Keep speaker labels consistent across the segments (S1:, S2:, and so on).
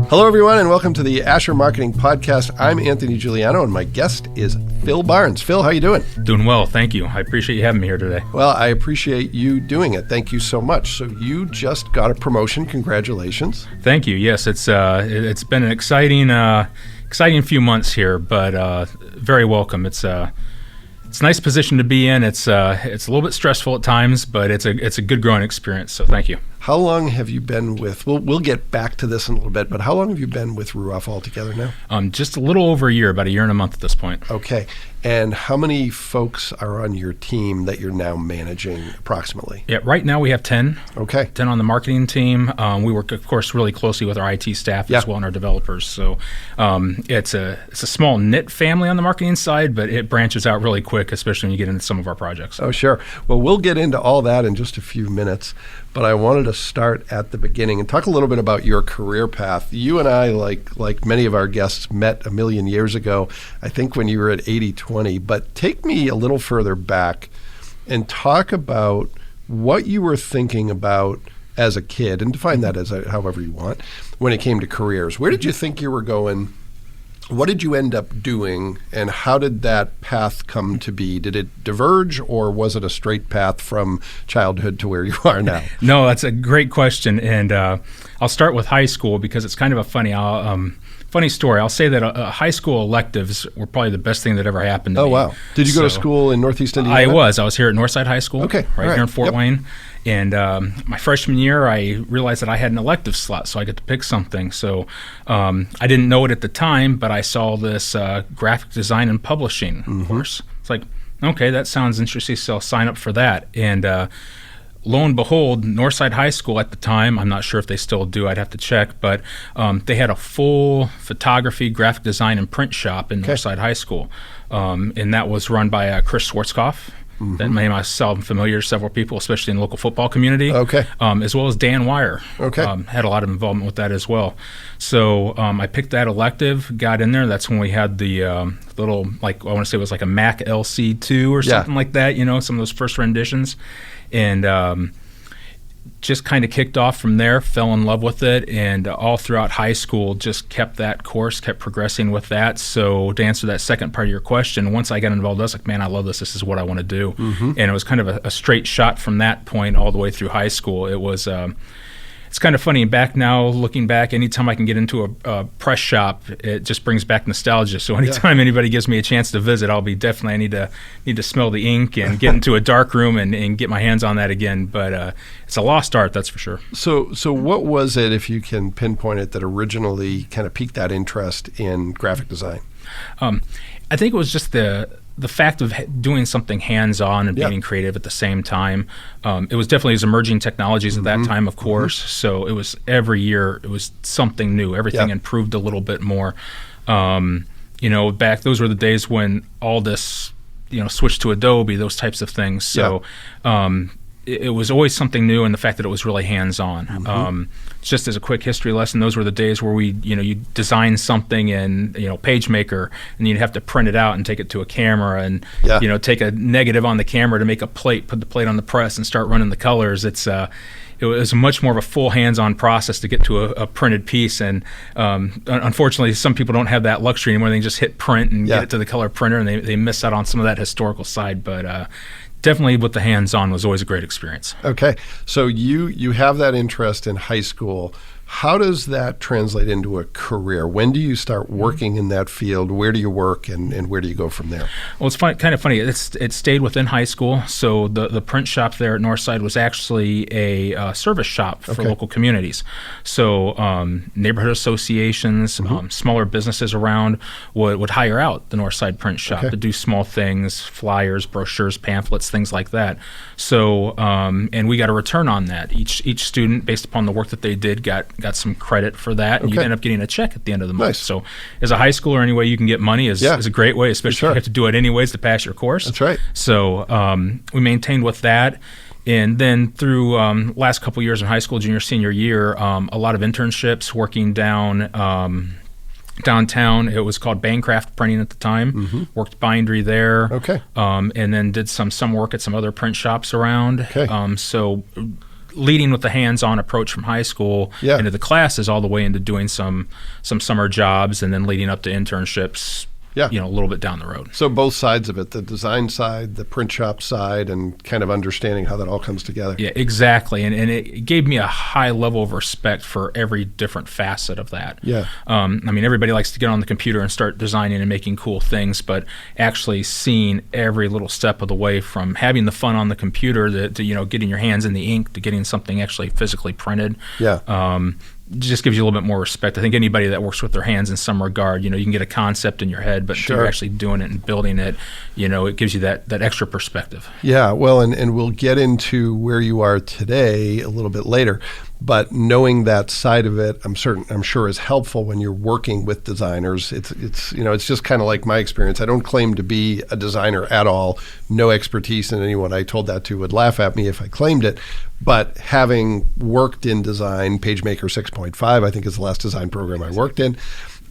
S1: Hello, everyone, and welcome to the Asher Marketing Podcast. I'm Anthony Giuliano, and my guest is Phil Barnes. Phil, how you doing?
S2: Doing well, thank you. I appreciate you having me here today.
S1: Well, I appreciate you doing it. Thank you so much. So you just got a promotion. Congratulations.
S2: Thank you. Yes, it's been an exciting few months here, but very welcome. It's a nice position to be in. It's a little bit stressful at times, but it's a good growing experience. So thank you.
S1: How long have you been with? We'll get back to this in a little bit, but how long have you been with Ruoff altogether now?
S2: Just a little over a year, about a year and a month at this point.
S1: Okay. And how many folks are on your team that you're now managing approximately?
S2: Yeah, right now we have 10.
S1: Okay.
S2: 10 on the marketing team. We work, of course, really closely with our IT staff as well and our developers. So it's a small knit family on the marketing side, but it branches out really quick, especially when you get into some of our projects.
S1: Oh, sure. Well, we'll get into all that in just a few minutes, but I wanted to start at the beginning and talk a little bit about your career path. You and I, like many of our guests, met a million years ago, I think when you were at 80/20, but take me a little further back and talk about what you were thinking about as a kid, and define that as however you want, when it came to careers. Where did you think you were going? What did you end up doing, and how did that path come to be? Did it diverge, or was it a straight path from childhood to where you are now?
S2: No, that's a great question, and I'll start with high school because it's kind of a funny story. I'll say that high school electives were probably the best thing that ever happened to me.
S1: Oh, wow. Did you go to school in Northeast Indiana?
S2: I was here at Northside High School,
S1: okay,
S2: right here in Fort Wayne. And my freshman year, I realized that I had an elective slot, so I got to pick something. So I didn't know it at the time, but I saw this graphic design and publishing course. It's like, okay, that sounds interesting, so I'll sign up for that. And lo and behold, Northside High School at the time, I'm not sure if they still do, I'd have to check, but they had a full photography, graphic design, and print shop in Northside High School. And that was run by Chris Schwarzkopf. That name I saw familiar to several people, especially in the local football community. Okay. As well as Dan Wire. Okay. Had a lot of involvement with that as well. So I picked that elective, got in there. That's when we had the little, like, I want to say it was like a Mac LC2 or something like that, some of those first renditions. And just kind of kicked off from there, fell in love with it, and all throughout high school just kept that course, kept progressing with that. So to answer that second part of your question, once I got involved, I was like, man, I love this. This is what I want to do. And it was kind of a straight shot from that point all the way through high school. It was it's kind of funny back now, looking back, anytime I can get into a press shop, it just brings back nostalgia. So anytime anybody gives me a chance to visit, I'll be definitely, I need to smell the ink and get into a dark room and get my hands on that again. But it's a lost art, that's for sure.
S1: So what was it, if you can pinpoint it, that originally kind of piqued that interest in graphic design?
S2: I think it was just the fact of doing something hands-on and being creative at the same time. It was definitely as emerging technologies at that time, of course. So it was every year it was something new. Everything improved a little bit more. Back those were the days when all this, switched to Adobe, those types of things. So it was always something new, and the fact that it was really hands-on. Just as a quick history lesson, those were the days where you design something in, PageMaker, and you'd have to print it out and take it to a camera and, take a negative on the camera to make a plate, put the plate on the press and start running the colors. It was much more of a full hands-on process to get to a printed piece, and unfortunately, some people don't have that luxury anymore. They can just hit print and get it to the color printer, and they miss out on some of that historical side. But definitely with the hands-on was always a great experience.
S1: Okay. So you have that interest in high school. How does that translate into a career? When do you start working in that field? Where do you work, and where do you go from there?
S2: Well, it's kind of funny. It stayed within high school. So the print shop there at Northside was actually a service shop for local communities. So neighborhood associations, smaller businesses around would hire out the Northside print shop to do small things, flyers, brochures, pamphlets, things like that. So and we got a return on that. Each student, based upon the work that they did, got some credit for that, and you end up getting a check at the end of the month. Nice. So as a high schooler, any way you can get money is a great way, especially if you have to do it anyways to pass your course.
S1: That's right.
S2: So we maintained with that. And then through last couple years in high school, junior, senior year, a lot of internships working downtown. It was called Bancraft Printing at the time. Worked bindery there. And then did some work at some other print shops around. So leading with the hands-on approach from high school
S1: Yeah.
S2: into the classes, all the way into doing some summer jobs, and then leading up to internships.
S1: Yeah.
S2: A little bit down the road.
S1: So both sides of it, the design side, the print shop side, and kind of understanding how that all comes together.
S2: Yeah, exactly. And it gave me a high level of respect for every different facet of that.
S1: Yeah.
S2: I mean, everybody likes to get on the computer and start designing and making cool things, but actually seeing every little step of the way, from having the fun on the computer to getting your hands in the ink, to getting something actually physically printed.
S1: Yeah.
S2: Just gives you a little bit more respect. I think anybody that works with their hands in some regard, you can get a concept in your head, but until
S1: Sure.
S2: you're actually doing it and building it, it gives you that extra perspective.
S1: Yeah, well, and we'll get into where you are today a little bit later, but knowing that side of it, I'm sure is helpful when you're working with designers. It's just kind of like my experience. I don't claim to be a designer at all, no expertise, and anyone I told that to would laugh at me if I claimed it. But having worked in design, PageMaker 6.5, I think is the last design program I worked in,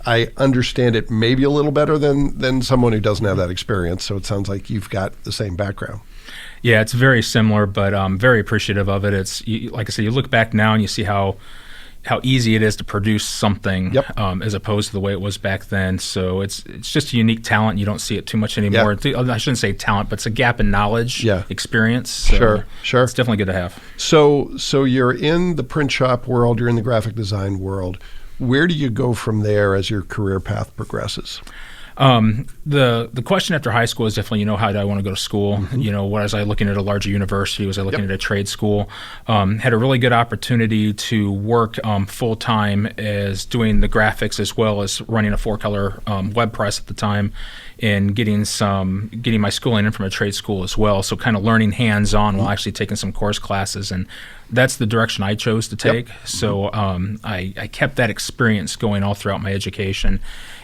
S1: I understand it maybe a little better than someone who doesn't have that experience. So it sounds like you've got the same background.
S2: Yeah, it's very similar, but I'm very appreciative of it. Like I said, you look back now and you see how easy it is to produce something.
S1: Yep.
S2: As opposed to the way it was back then. So it's just a unique talent. You don't see it too much anymore.
S1: Yeah.
S2: I shouldn't say talent, but it's a gap in knowledge,
S1: Yeah.
S2: experience. So
S1: Sure.
S2: It's definitely good to have.
S1: So you're in the print shop world, you're in the graphic design world. Where do you go from there as your career path progresses?
S2: The question after high school is definitely, how do I want to go to school? Was I looking at a larger university? Was I looking at a trade school? Had a really good opportunity to work full time as doing the graphics as well as running a 4-color web press at the time, and getting my schooling in from a trade school as well. So kind of learning hands on while actually taking some course classes, and that's the direction I chose to take.
S1: Yep.
S2: So I kept that experience going all throughout my education,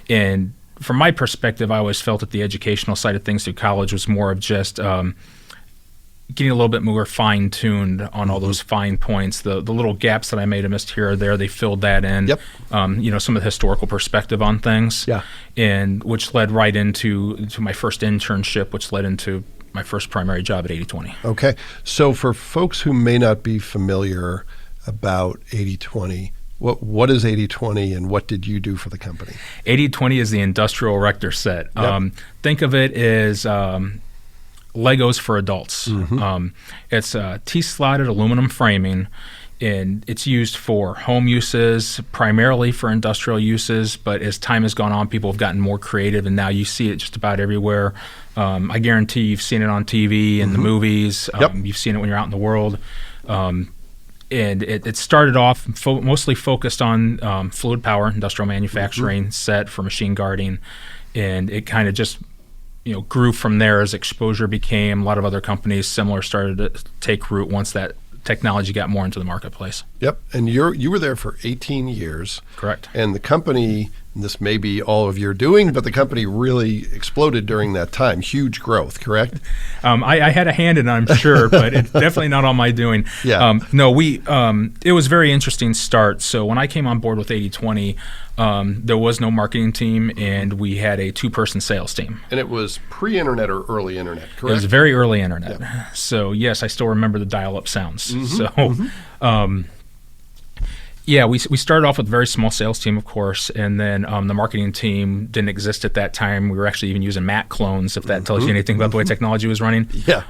S2: and from my perspective, I always felt that the educational side of things through college was more of just getting a little bit more fine-tuned on all those fine points. The little gaps that I may have missed here or there, they filled that in.
S1: Yep.
S2: Some of the historical perspective on things.
S1: Yeah.
S2: And which led right into my first internship, which led into my first primary job at 80/20.
S1: Okay. So for folks who may not be familiar about 80/20, what is 80/20 and what did you do for the company?
S2: 80/20 is the industrial erector set.
S1: Yep.
S2: Think of it as Legos for adults. It's T-slotted aluminum framing, and it's used for home uses, primarily for industrial uses, but as time has gone on, people have gotten more creative, and now you see it just about everywhere. I guarantee you've seen it on TV and the movies.
S1: Yep.
S2: You've seen it when you're out in the world. And it started off mostly focused on fluid power, industrial manufacturing set for machine guarding, and it kind of just grew from there as exposure became. A lot of other companies similar started to take root once that technology got more into the marketplace.
S1: Yep. And you were there for 18 years.
S2: Correct.
S1: And the company, and this may be all of your doing, but the company really exploded during that time. Huge growth, correct?
S2: I had a hand in it, I'm sure, but it's definitely not all my doing.
S1: Yeah.
S2: It was a very interesting start. So when I came on board with 80/20, there was no marketing team, and we had a 2-person sales team.
S1: And it was pre-internet or early internet, correct?
S2: It was very early internet. So yes, I still remember the dial-up sounds. We started off with a very small sales team, of course, and then the marketing team didn't exist at that time. We were actually even using Mac clones, if that tells you anything about the way technology was running.
S1: Yeah.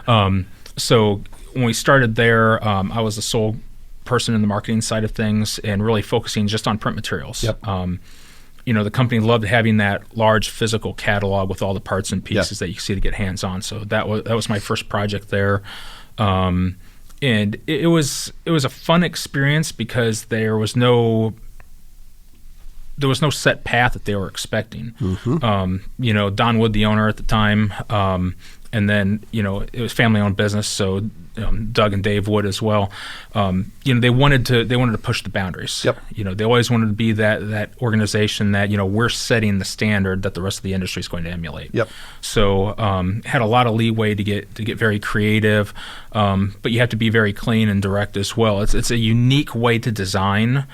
S2: So when we started there, I was the sole person in the marketing side of things and really focusing just on print materials.
S1: Yep.
S2: The company loved having that large physical catalog with all the parts and pieces that you see to get hands on. So that was my first project there. And it was a fun experience because there was no set path that they were expecting. Don Wood, the owner at the time, and then it was family-owned business, so Doug and Dave Wood as well. They wanted to push the boundaries.
S1: Yep.
S2: They always wanted to be that organization that we're setting the standard that the rest of the industry is going to emulate.
S1: Yep.
S2: So had a lot of leeway to get very creative, but you have to be very clean and direct as well. It's a unique way to design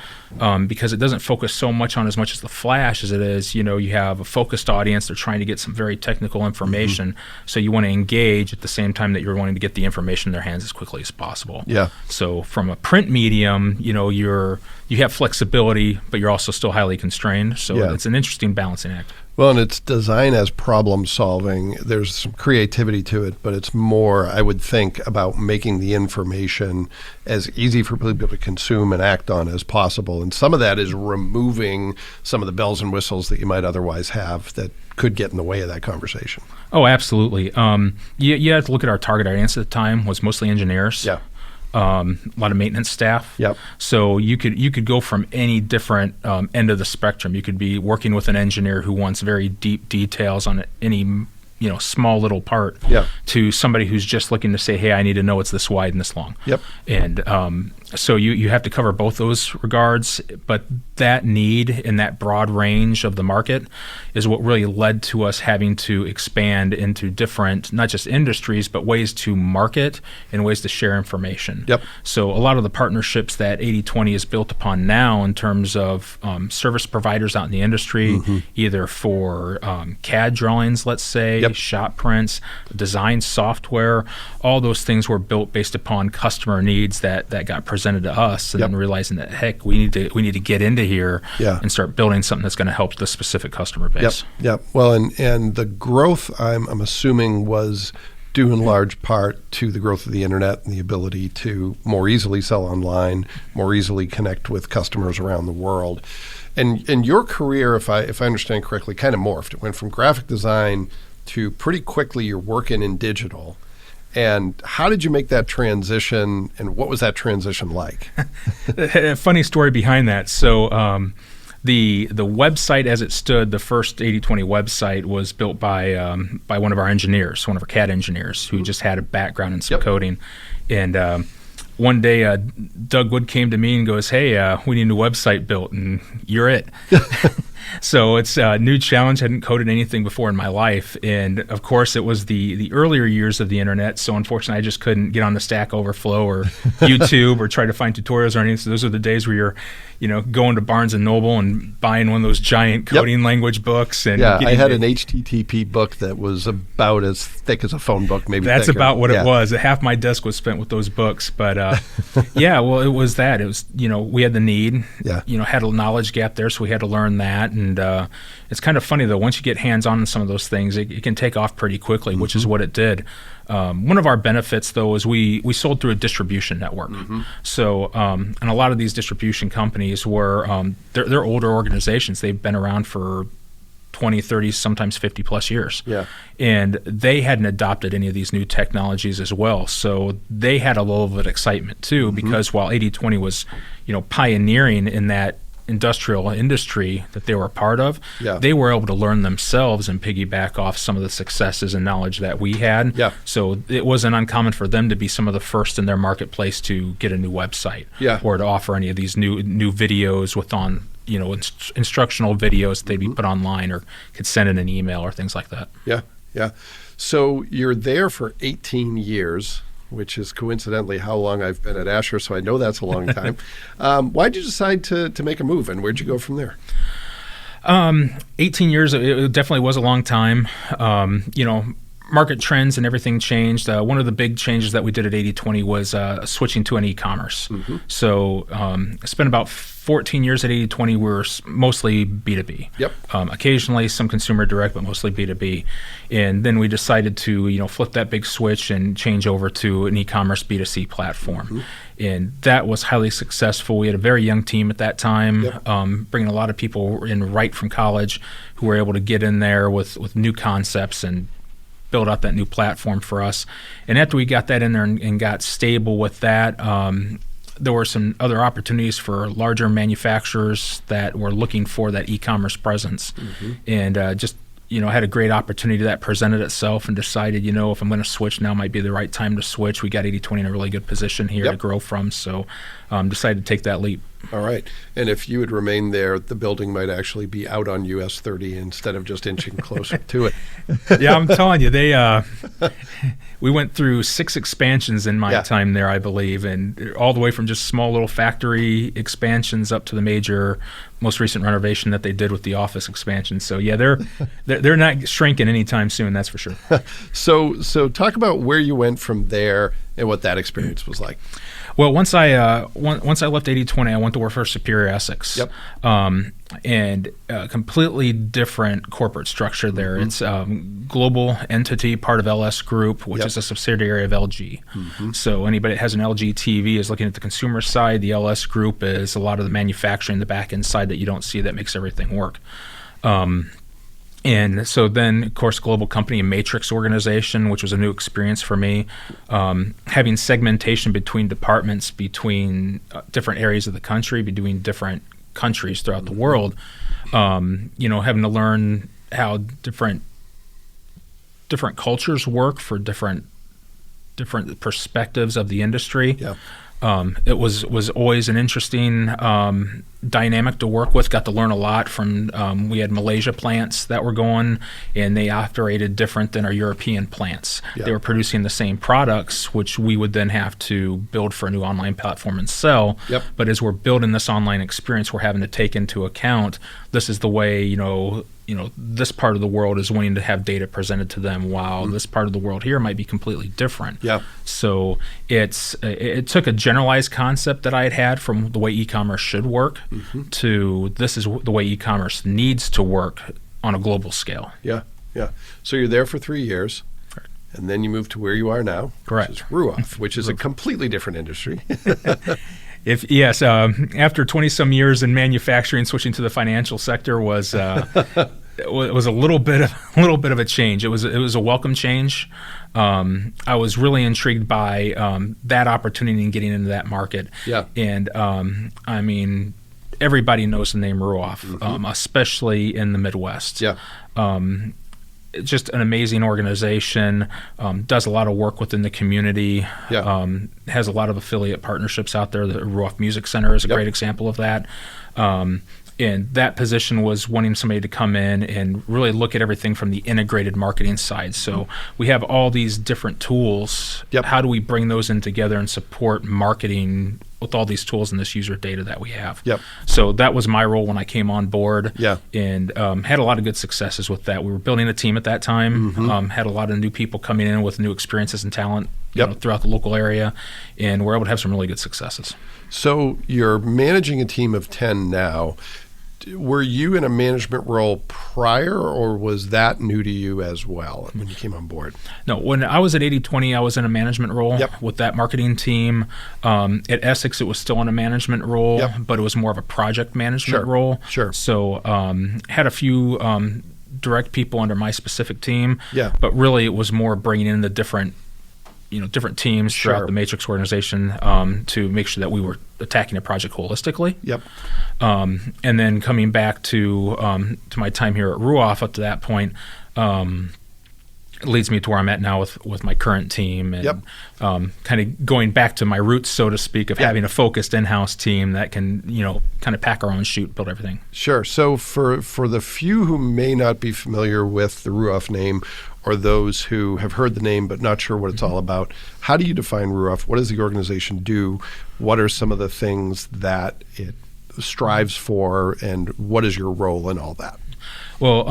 S2: because it doesn't focus so much on as much as the flash as it is. You have a focused audience. They're trying to get some very technical information, so you want to to engage at the same time that you're wanting to get the information in their hands as quickly as possible.
S1: Yeah.
S2: So from a print medium, you have flexibility, but you're also still highly constrained. So
S1: Yeah.
S2: it's an interesting balancing act.
S1: Well, and it's design as problem solving. There's some creativity to it, but it's more, I would think, about making the information as easy for people to consume and act on as possible. And some of that is removing some of the bells and whistles that you might otherwise have that could get in the way of that conversation.
S2: Oh, absolutely. You have to look at our target audience at the time was mostly engineers.
S1: Yeah.
S2: A lot of maintenance staff.
S1: Yep.
S2: So you could go from any different end of the spectrum. You could be working with an engineer who wants very deep details on any small little part.
S1: Yep.
S2: To somebody who's just looking to say, hey, I need to know it's this wide and this long.
S1: Yep.
S2: And so you have to cover both those regards, but that need in that broad range of the market is what really led to us having to expand into different, not just industries, but ways to market and ways to share information.
S1: Yep.
S2: So a lot of the partnerships that 80/20 is built upon now in terms of service providers out in the industry, either for CAD drawings, let's say,
S1: Yep.
S2: shop prints, design software, all those things were built based upon customer needs that got presented to us, and
S1: Yep.
S2: then realizing that, heck, we need to get into here
S1: Yeah.
S2: and start building something that's going to help the specific customer base.
S1: Yep. Yep. Well, and the growth, I'm assuming, was due in large part to the growth of the internet and the ability to more easily sell online, more easily connect with customers around the world. And your career, if I understand correctly, kind of morphed. It went from graphic design to pretty quickly you're working in digital. And how did you make that transition, and what was that transition like?
S2: A funny story behind that. So the website as it stood, the first 80/20 website, was built by one of our engineers, one of our CAD engineers, who just had a background in some
S1: Yep.
S2: coding. And one day, Doug Wood came to me and goes, hey, we need a new website built, and you're it. So it's a new challenge. I hadn't coded anything before in my life. And of course, it was the earlier years of the internet. So unfortunately, I just couldn't get on the Stack Overflow or YouTube or try to find tutorials or anything. So those are the days where you're, going to Barnes and Noble and buying one of those giant coding language books. And
S1: Yeah, I
S2: getting
S1: had
S2: it.
S1: an HTTP book that was about as thick as a phone book, maybe
S2: That's
S1: thicker.
S2: about what
S1: Yeah.
S2: it was. Half my desk was spent with those books. But yeah, well, it was that. It was, we had the need,
S1: Yeah.
S2: Had a knowledge gap there. So we had to learn that. And it's kind of funny, though, once you get hands-on in some of those things, it can take off pretty quickly, which is what it did. One of our benefits, though, is we sold through a distribution network. So, and a lot of these distribution companies were, they're older organizations. They've been around for 20, 30, sometimes 50 plus years.
S1: Yeah.
S2: And they hadn't adopted any of these new technologies as well. So they had a level of excitement too, because while 80/20 was, pioneering in that industrial industry that they were a part of,
S1: Yeah.
S2: they were able to learn themselves and piggyback off some of the successes and knowledge that we had.
S1: Yeah.
S2: So it wasn't uncommon for them to be some of the first in their marketplace to get a new website,
S1: Yeah.
S2: or to offer any of these new videos instructional videos that they'd be put online, or could send in an email or things like that.
S1: Yeah, yeah. So you're there for 18 years, which is coincidentally how long I've been at Asher, so I know that's a long time. Why'd you decide to make a move, and where'd you go from there?
S2: 18 years, it definitely was a long time. Market trends and everything changed. One of the big changes that we did at 80/20 was switching to an e-commerce. So I spent about 14 years at 80/20. We were mostly B2B.
S1: Yep.
S2: Occasionally some consumer direct, but mostly B2B. And then we decided to flip that big switch and change over to an e-commerce B2C platform. And that was highly successful. We had a very young team at that time,
S1: Yep.
S2: bringing a lot of people in right from college who were able to get in there with new concepts and build out that new platform for us. And after we got that in there and got stable with that, there were some other opportunities for larger manufacturers that were looking for that e-commerce presence. And just had a great opportunity that presented itself, and decided, if I'm going to switch, now might be the right time to switch. We got 80/20 in a really good position here
S1: Yep.
S2: to grow from, so decided to take that leap.
S1: All right. And if you had remained there, the building might actually be out on US 30 instead of just inching closer to it.
S2: Yeah, I'm telling you, we went through 6 expansions in my time there, I believe, and all the way from just small little factory expansions up to the major, most recent renovation that they did with the office expansion. So yeah, they're not shrinking anytime soon, that's for sure.
S1: So talk about where you went from there and what that experience was like.
S2: Well, once I left 80/20, I went to work for Superior Essex.
S1: Yep.
S2: And a completely different corporate structure there. It's global entity, part of LS Group, which is a subsidiary of LG. So anybody that has an LG TV is looking at the consumer side. The LS Group is a lot of the manufacturing, the back end side that you don't see that makes everything work. And so then, of course, global company and matrix organization, which was a new experience for me. Having segmentation between departments, between different areas of the country, between different countries throughout the world. Having to learn how different cultures work for different perspectives of the industry.
S1: Yeah.
S2: It was always an interesting dynamic to work with. Got to learn a lot from, we had Malaysia plants that were going, and they operated different than our European plants.
S1: Yeah.
S2: They were producing the same products, which we would then have to build for a new online platform and sell.
S1: Yep.
S2: But as we're building this online experience, we're having to take into account this is the way, this part of the world is wanting to have data presented to them, while this part of the world here might be completely different.
S1: Yeah.
S2: So it took a generalized concept that I had from the way e-commerce should work to this is the way e-commerce needs to work on a global scale.
S1: Yeah. Yeah. So you're there for 3 years.
S2: Correct.
S1: And then you move to where you are now.
S2: Correct.
S1: Which is Ruoff, which is a completely different industry.
S2: After 20 some years in manufacturing, switching to the financial sector was a little bit of a change. It was a welcome change. I was really intrigued by that opportunity and getting into that market.
S1: Yeah.
S2: And everybody knows the name Ruoff, especially in the Midwest.
S1: Yeah.
S2: Just an amazing organization, does a lot of work within the community, has a lot of affiliate partnerships out there. The Ruoff Music Center is a great example of that. And that position was wanting somebody to come in and really look at everything from the integrated marketing side. So we have all these different tools.
S1: Yep.
S2: How do we bring those in together and support marketing with all these tools and this user data that we have?
S1: Yep.
S2: So that was my role when I came on board.
S1: Yeah.
S2: And had a lot of good successes with that. We were building a team at that time, had a lot of new people coming in with new experiences and talent throughout the local area, and we're able to have some really good successes.
S1: So you're managing a team of 10 now. Were you in a management role prior, or was that new to you as well when you came on board?
S2: No, when I was at 80/20, I was in a management role
S1: Yep.
S2: with that marketing team. At Essex, it was still in a management role,
S1: Yep.
S2: but it was more of a project management
S1: Sure,
S2: role.
S1: sure.
S2: So had a few direct people under my specific team,
S1: Yeah.
S2: but really it was more bringing in the different teams
S1: Sure.
S2: throughout the Matrix organization to make sure that we were attacking a project holistically.
S1: Yep.
S2: And then coming back to my time here at Ruoff up to that point, it leads me to where I'm at now with my current team, and
S1: Yep.
S2: kind of going back to my roots, so to speak, of having a focused in-house team that can kind of pack our own chute, build everything.
S1: Sure. So for the few who may not be familiar with the Ruoff name, or those who have heard the name but not sure what it's all about, how do you define Ruoff? What does the organization do? What are some of the things that it strives for, and what is your role in all that?
S2: Well,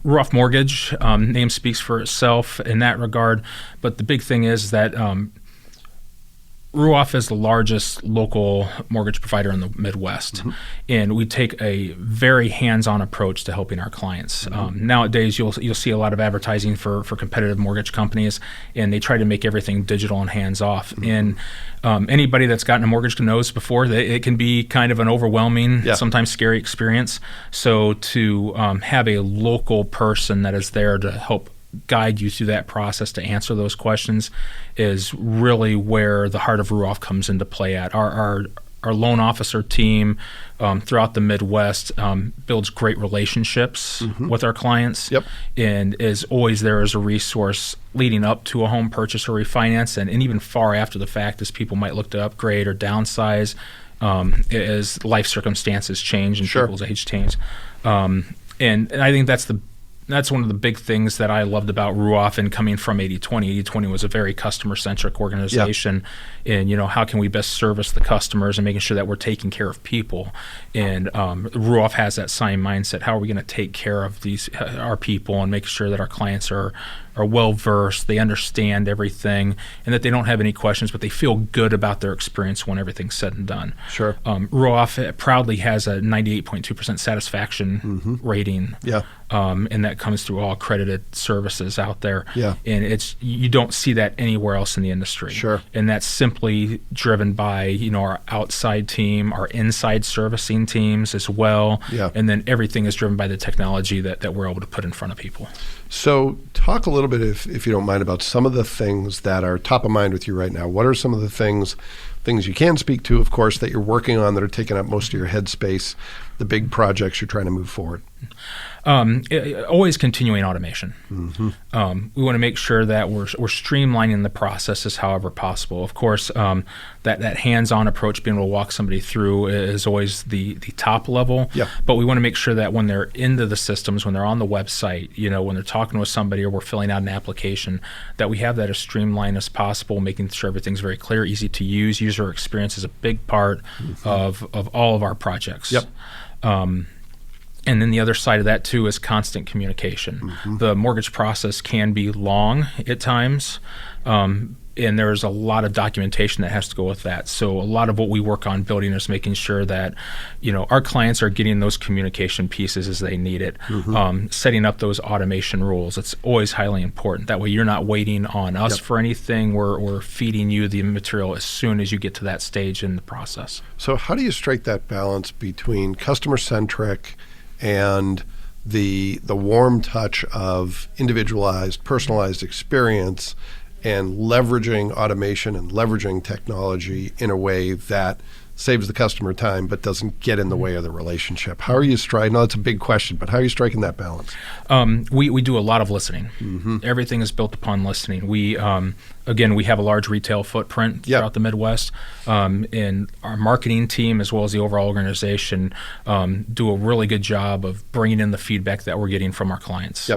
S2: Ruoff Mortgage, name speaks for itself in that regard, but the big thing is that Ruoff is the largest local mortgage provider in the Midwest, and we take a very hands-on approach to helping our clients. Nowadays, you'll see a lot of advertising for competitive mortgage companies, and they try to make everything digital and hands-off. And anybody that's gotten a mortgage knows before that it can be kind of an overwhelming, sometimes scary experience. So to have a local person that is there to help guide you through that process to answer those questions is really where the heart of Ruoff comes into play at. Our loan officer team throughout the Midwest builds great relationships with our clients, and is always there as a resource leading up to a home purchase or refinance, and even far after the fact as people might look to upgrade or downsize. as life circumstances change and
S1: Sure.
S2: people's age change. And I think that's one of the big things that I loved about Ruoff and coming from 80/20. 80/20 was a very customer-centric organization, and how can we best service the customers and making sure that we're taking care of people. And Ruoff has that same mindset. How are we going to take care of our people and make sure that our clients are well versed, they understand everything, and that they don't have any questions, but they feel good about their experience when everything's said and done.
S1: Sure.
S2: Ruoff proudly has a 98.2% satisfaction rating.
S1: Yeah.
S2: And that comes through all accredited services out there.
S1: Yeah.
S2: And you don't see that anywhere else in the industry.
S1: Sure.
S2: And that's simply driven by, our outside team, our inside servicing teams as well.
S1: Yeah.
S2: And then everything is driven by the technology that we're able to put in front of people.
S1: So talk a little bit, if you don't mind, about some of the things that are top of mind with you right now. What are some of the things you can speak to, of course, that you're working on that are taking up most of your headspace, the big projects you're trying to move forward?
S2: Always continuing automation.
S1: Mm-hmm.
S2: We want to make sure that we're streamlining the processes however possible. Of course, that hands-on approach, being able to walk somebody through, is always the top level.
S1: Yeah.
S2: But we want to make sure that when they're into the systems, when they're on the website, when they're talking with somebody or we're filling out an application, that we have that as streamlined as possible, making sure everything's very clear, easy to use. User experience is a big part of all of our projects.
S1: Yep.
S2: And then the other side of that, too, is constant communication.
S1: Mm-hmm.
S2: The mortgage process can be long at times, and there's a lot of documentation that has to go with that. So a lot of what we work on building is making sure that, our clients are getting those communication pieces as they need it.
S1: Mm-hmm.
S2: Setting up those automation rules, it's always highly important. That way you're not waiting on us for anything. We're feeding you the material as soon as you get to that stage in the process.
S1: So how do you strike that balance between customer-centric and the warm touch of individualized, personalized experience, and leveraging automation and leveraging technology in a way that saves the customer time but doesn't get in the way of the relationship? How are you striking? No, that's a big question, but how are you striking that balance?
S2: We do a lot of listening.
S1: Mm-hmm.
S2: Everything is built upon listening. We again, we have a large retail footprint throughout the Midwest, and our marketing team as well as the overall organization do a really good job of bringing in the feedback that we're getting from our clients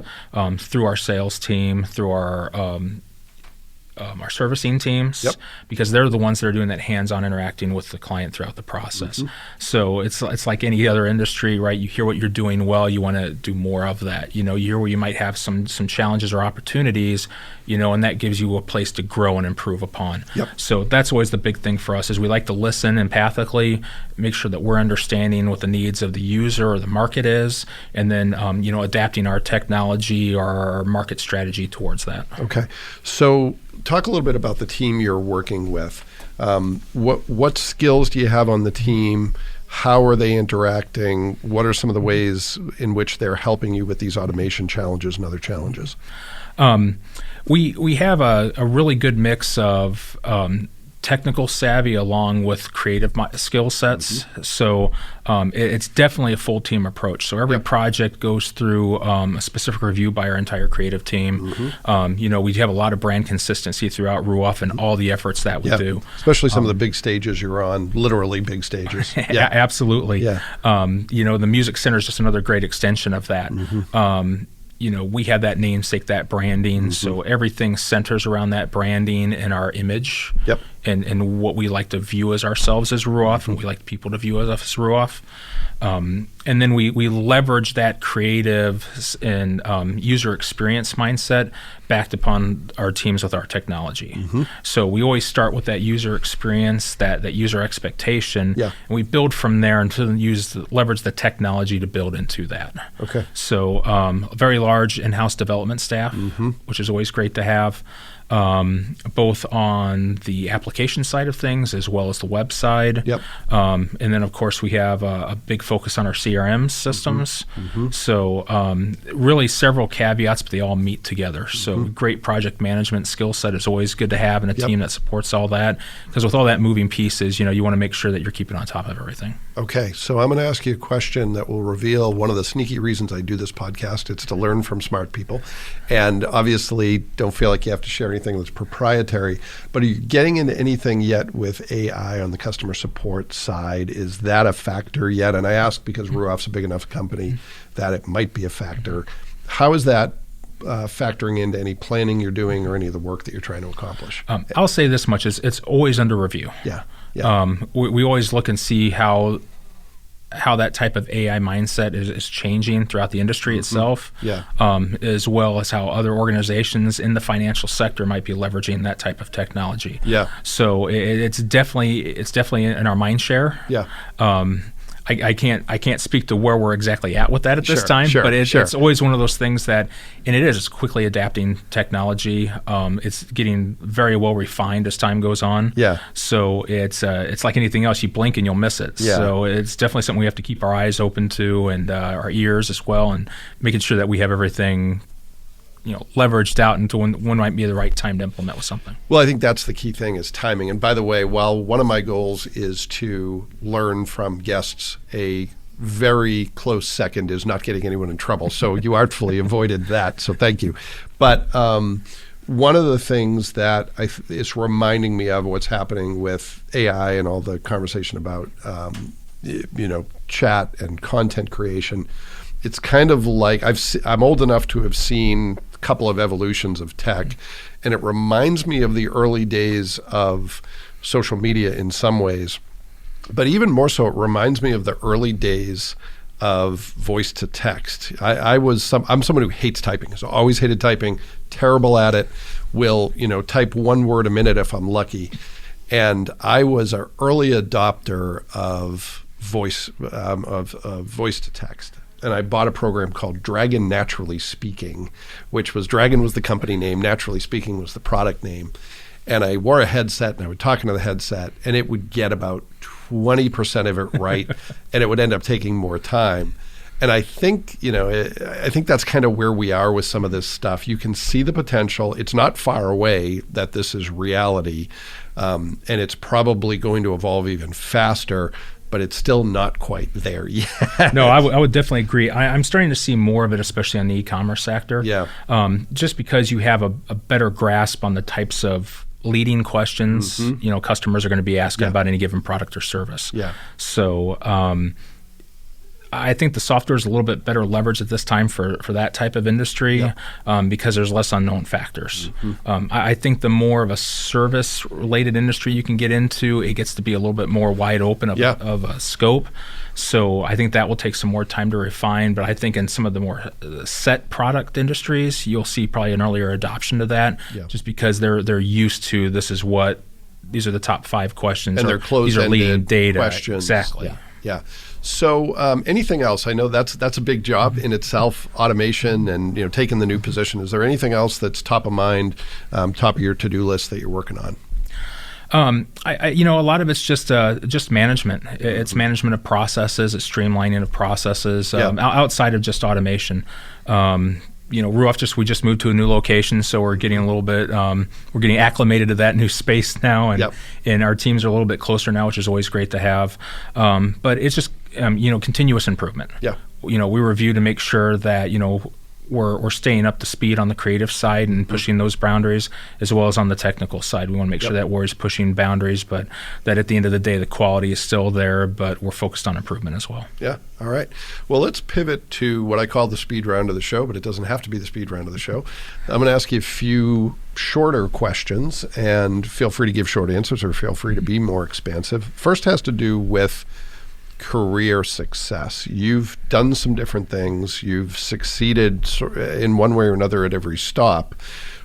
S2: through our sales team, through our servicing teams, because they're the ones that are doing that hands-on interacting with the client throughout the process.
S1: Mm-hmm.
S2: So it's like any other industry, right? You hear what you're doing well, you want to do more of that. You hear where you might have some challenges or opportunities, and that gives you a place to grow and improve upon. So that's always the big thing for us, is we like to listen empathically, make sure that we're understanding what the needs of the user or the market is, and then adapting our technology or our market strategy towards that.
S1: Okay. So talk a little bit about the team you're working with. What skills do you have on the team? How are they interacting? What are some of the ways in which they're helping you with these automation challenges and other challenges?
S2: We have a really good mix of technical savvy along with creative skill sets. So it's definitely a full team approach. So every project goes through a specific review by our entire creative team. We have a lot of brand consistency throughout Ruoff and all the efforts that we do.
S1: Especially some of the big stages you're on, literally big stages.
S2: Absolutely.
S1: Yeah.
S2: The Music Center is just another great extension of that. We have that namesake, that branding, so everything centers around that branding and our image and what we like to view as ourselves as Ruoff, and we like people to view us as Ruoff. And then we leverage that creative and user experience mindset backed upon our teams with our technology. So we always start with that user experience, that user expectation, and we build from there and leverage the technology to build into that.
S1: Okay.
S2: So a very large in-house development staff, which is always great to have. Both on the application side of things as well as the web side. And then, of course, we have a big focus on our CRM systems. So really several caveats, but they all meet together. So great project management skill set is always good to have, and a team that supports all that. Because with all that moving pieces, you want to make sure that you're keeping on top of everything.
S1: Okay, so I'm going to ask you a question that will reveal one of the sneaky reasons I do this podcast. It's to learn from smart people. And obviously, don't feel like you have to share anything that's proprietary. But are you getting into anything yet with AI on the customer support side? Is that a factor yet? And I ask because Ruoff's a big enough company that it might be a factor. How is that factoring into any planning you're doing or any of the work that you're trying to accomplish?
S2: I'll say this much: it's always under review.
S1: Yeah.
S2: We always look and see how that type of AI mindset is changing throughout the industry itself, as well as how other organizations in the financial sector might be leveraging that type of technology.
S1: Yeah.
S2: So it's definitely in our mind share.
S1: Yeah.
S2: I can't speak to where we're exactly at with that at this time, but it's always one of those things that, and it's quickly adapting technology. It's getting very well refined as time goes on.
S1: Yeah.
S2: So it's like anything else. You blink and you'll miss it.
S1: Yeah.
S2: So it's definitely something we have to keep our eyes open to, and our ears as well, and making sure that we have everything leveraged out into when might be the right time to implement with something.
S1: Well, I think that's the key thing is timing. And by the way, while one of my goals is to learn from guests, a very close second is not getting anyone in trouble. So you artfully avoided that. So thank you. But one of the things that is reminding me of what's happening with AI and all the conversation about chat and content creation, it's kind of like I'm old enough to have seen a couple of evolutions of tech, and it reminds me of the early days of social media in some ways. But even more so, it reminds me of the early days of voice to text. I'm someone who hates typing. So always hated typing, terrible at it. Will type one word a minute if I'm lucky. And I was an early adopter of voice to text. And I bought a program called Dragon Naturally Speaking, which was Dragon was the company name, Naturally Speaking was the product name. And I wore a headset and I would talk into the headset and it would get about 20% of it right and it would end up taking more time. And I think, I think that's kind of where we are with some of this stuff. You can see the potential. It's not far away that this is reality. And it's probably going to evolve even faster, but it's still not quite there yet.
S2: No, I would definitely agree. I'm starting to see more of it, especially on the e-commerce sector.
S1: Yeah.
S2: Just because you have a better grasp on the types of leading questions, customers are going to be asking about any given product or service.
S1: Yeah. So
S2: I think the software is a little bit better leveraged at this time for that type of industry because there's less unknown factors. I think the more of a service-related industry you can get into, it gets to be a little bit more wide open of a scope. So I think that will take some more time to refine. But I think in some of the more set product industries, you'll see probably an earlier adoption to that, just because they're used to these are the top 5 questions,
S1: and they're closed-ended,
S2: these are leading data
S1: questions.
S2: Exactly.
S1: Yeah. So anything else? I know that's a big job in itself, automation and taking the new position. Is there anything else that's top of mind, top of your to-do list that you're working on?
S2: A lot of it's just management. It's management of processes. It's streamlining of processes outside of just automation. Ruoff we just moved to a new location, so we're getting a little bit we're getting acclimated to that new space now, and our teams are a little bit closer now, which is always great to have. But it's just continuous improvement.
S1: Yeah.
S2: We review to make sure that we're staying up to speed on the creative side and pushing those boundaries, as well as on the technical side. We want to make sure that we're pushing boundaries, but that at the end of the day, the quality is still there, but we're focused on improvement as well.
S1: Yeah. All right. Well, let's pivot to what I call the speed round of the show, but it doesn't have to be the speed round of the show. I'm going to ask you a few shorter questions, and feel free to give short answers or feel free to be more expansive. First has to do with career success. You've done some different things. You've succeeded in one way or another at every stop.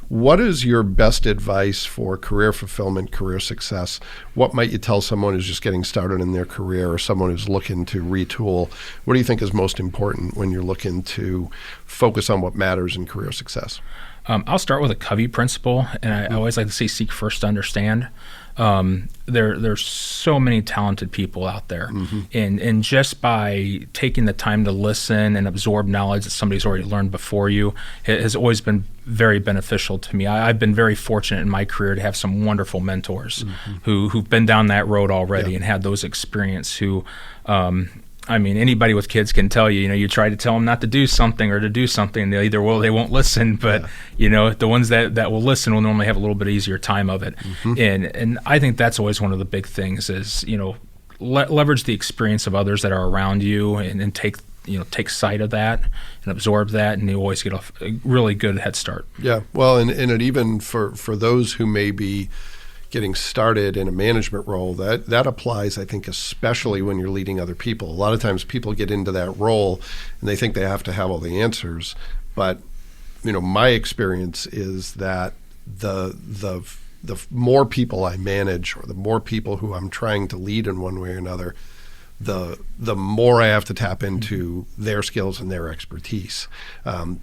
S1: What is your best advice for career fulfillment, career success? What might you tell someone who's just getting started in their career or someone who's looking to retool? What do you think is most important when you're looking to focus on what matters in career success?
S2: I'll start with a Covey principle, and I always like to say seek first to understand. There's so many talented people out there, and just by taking the time to listen and absorb knowledge that somebody's already learned before you, it has always been very beneficial to me. I've been very fortunate in my career to have some wonderful mentors who've been down that road already and had those experience who I mean, anybody with kids can tell you, you try to tell them not to do something or to do something. They either will, they won't listen. But, the ones that will listen will normally have a little bit easier time of it. And I think that's always one of the big things is, leverage the experience of others that are around you and take sight of that and absorb that. And you always get a really good head start.
S1: Yeah. Well, and it even for those who may be getting started in a management role, that applies, I think, especially when you're leading other people. A lot of times people get into that role and they think they have to have all the answers. But, my experience is that the more people I manage, or the more people who I'm trying to lead in one way or another, the more I have to tap into their skills and their expertise,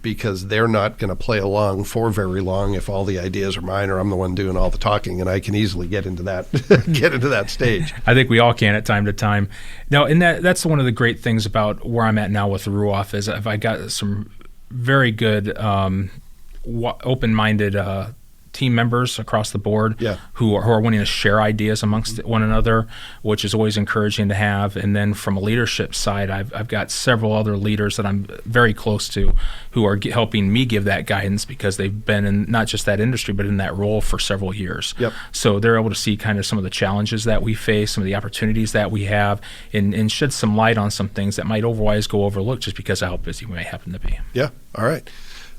S1: because they're not going to play along for very long if all the ideas are mine or I'm the one doing all the talking, and I can easily get into that stage.
S2: I think we all can at time to time. Now, and that's one of the great things about where I'm at now with Ruoff is I got some very good open-minded team members across the board who are wanting to share ideas amongst one another, which is always encouraging to have. And then from a leadership side, I've got several other leaders that I'm very close to who are helping me give that guidance because they've been in not just that industry, but in that role for several years. So they're able to see kind of some of the challenges that we face, some of the opportunities that we have, and shed some light on some things that might otherwise go overlooked just because of how busy we may happen to be.
S1: Yeah. All right.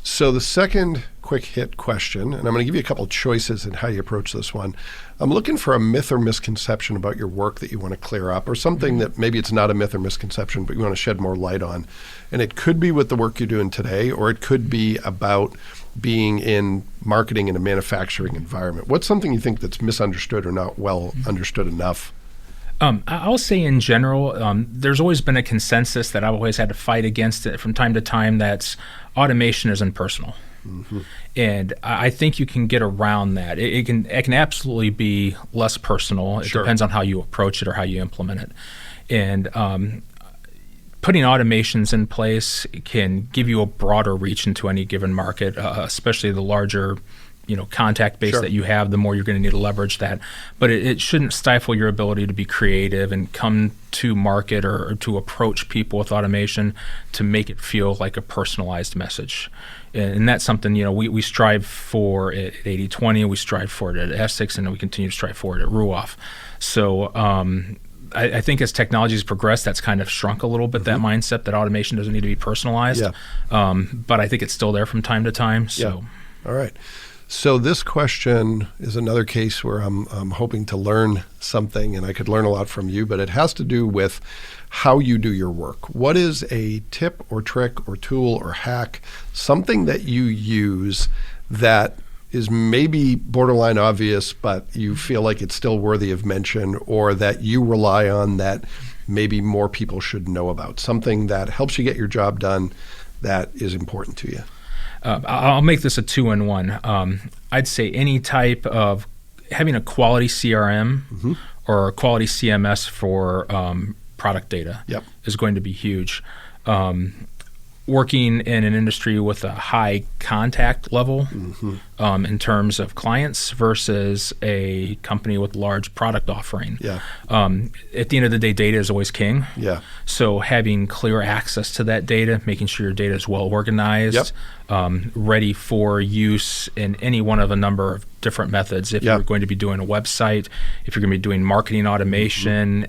S1: So the second quick hit question, and I'm going to give you a couple of choices in how you approach this one. I'm looking for a myth or misconception about your work that you want to clear up, or something that maybe it's not a myth or misconception, but you want to shed more light on. And it could be with the work you're doing today, or it could be about being in marketing in a manufacturing environment. What's something you think that's misunderstood or not well understood enough?
S2: I'll say in general, there's always been a consensus that I've always had to fight against it from time to time that's automation is impersonal. And I think you can get around that. It can absolutely be less personal. It depends on how you approach it or how you implement it. And putting automations in place can give you a broader reach into any given market, especially the larger contact base that you have, the more you're going to need to leverage that. But it shouldn't stifle your ability to be creative and come to market or to approach people with automation to make it feel like a personalized message. And that's something, we strive for at 80/20, we strive for it at Essex, and we continue to strive for it at Ruoff. So I think as technology has progressed, that's kind of shrunk a little bit, that mindset that automation doesn't need to be personalized. But I think it's still there from time to time. So.
S1: All right. So this question is another case where I'm hoping to learn something, and I could learn a lot from you, but it has to do with how you do your work. What is a tip or trick or tool or hack, something that you use that is maybe borderline obvious, but you feel like it's still worthy of mention, or that you rely on that maybe more people should know about, something that helps you get your job done that is important to you?
S2: I'll make this a 2-in-1. I'd say any type of having a quality CRM or a quality CMS for product data is going to be huge. Working in an industry with a high contact level in terms of clients versus a company with large product offering. At the end of the day, data is always king. So having clear access to that data, making sure your data is well organized, ready for use in any one of a number of different methods. If you're going to be doing a website, if you're going to be doing marketing automation,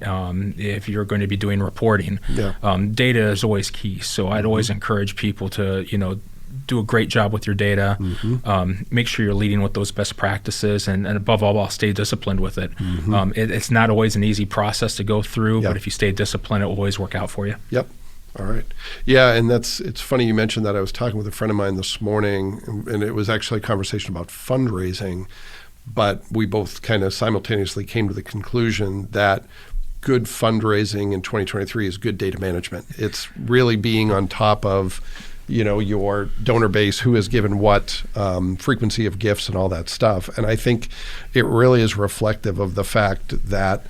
S2: if you're going to be doing reporting, data is always key. So I'd always encourage people to, do a great job with your data. Make sure you're leading with those best practices, and above all, stay disciplined with it. It's not always an easy process to go through, but if you stay disciplined, it will always work out for you.
S1: All right. Yeah, and it's funny you mentioned that. I was talking with a friend of mine this morning, and it was actually a conversation about fundraising, but we both kind of simultaneously came to the conclusion that good fundraising in 2023 is good data management. It's really being on top of your donor base, who has given what, frequency of gifts and all that stuff. And I think it really is reflective of the fact that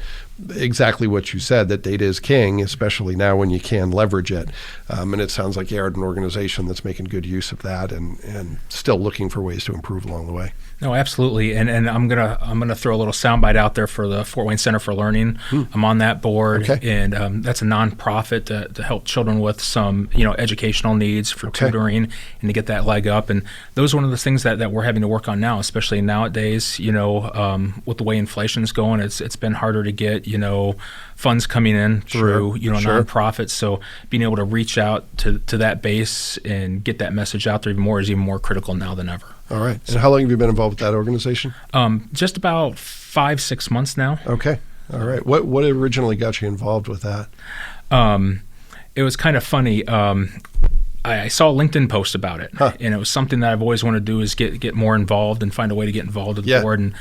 S1: exactly what you said, that data is king, especially now when you can leverage it. And it sounds like you're an organization that's making good use of that and still looking for ways to improve along the way.
S2: No, absolutely, and I'm gonna throw a little soundbite out there for the Fort Wayne Center for Learning. I'm on that board,
S1: Okay.
S2: and that's a nonprofit to help children with some educational needs for
S1: Okay.
S2: tutoring and to get that leg up. And those are one of the things that we're having to work on now, especially nowadays. With the way inflation's going, it's been harder to get funds coming in through
S1: Sure.
S2: nonprofits. So being able to reach out to that base and get that message out there even more critical now than ever.
S1: All right. And how long have you been involved with that organization?
S2: Just about 5-6 months now.
S1: Okay. All right. What originally got you involved with that?
S2: It was kind of funny. I saw a LinkedIn post about it, and it was something that I've always wanted to do is get more involved and find a way to get involved with the board. And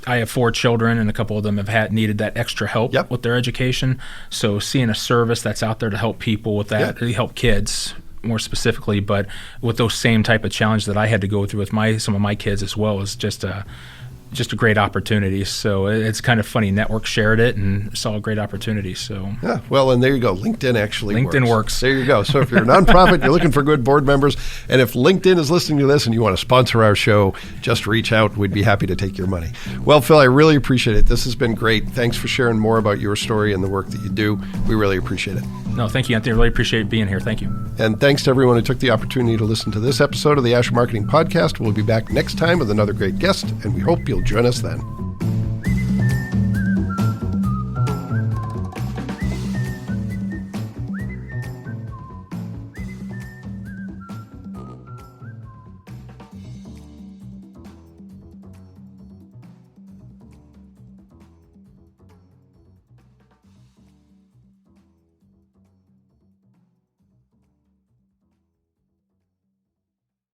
S2: I have 4 children, and a couple of them have needed that extra help with their education. So seeing a service that's out there to help people with that, to help kids more specifically, but with those same type of challenge that I had to go through with some of my kids as well, is just a great opportunity. So it's kind of funny. Network shared it and saw a great opportunity. So
S1: Yeah, well, and there you go. LinkedIn actually
S2: LinkedIn works.
S1: There you go. So if you're a nonprofit, you're looking for good board members, and if LinkedIn is listening to this and you want to sponsor our show, just reach out. We'd be happy to take your money. Well, Phil, I really appreciate it. This has been great. Thanks for sharing more about your story and the work that you do. We really appreciate it.
S2: No, thank you, Anthony. I really appreciate being here. Thank you.
S1: And thanks to everyone who took the opportunity to listen to this episode of the Asher Marketing Podcast. We'll be back next time with another great guest, and we hope you'll join us then.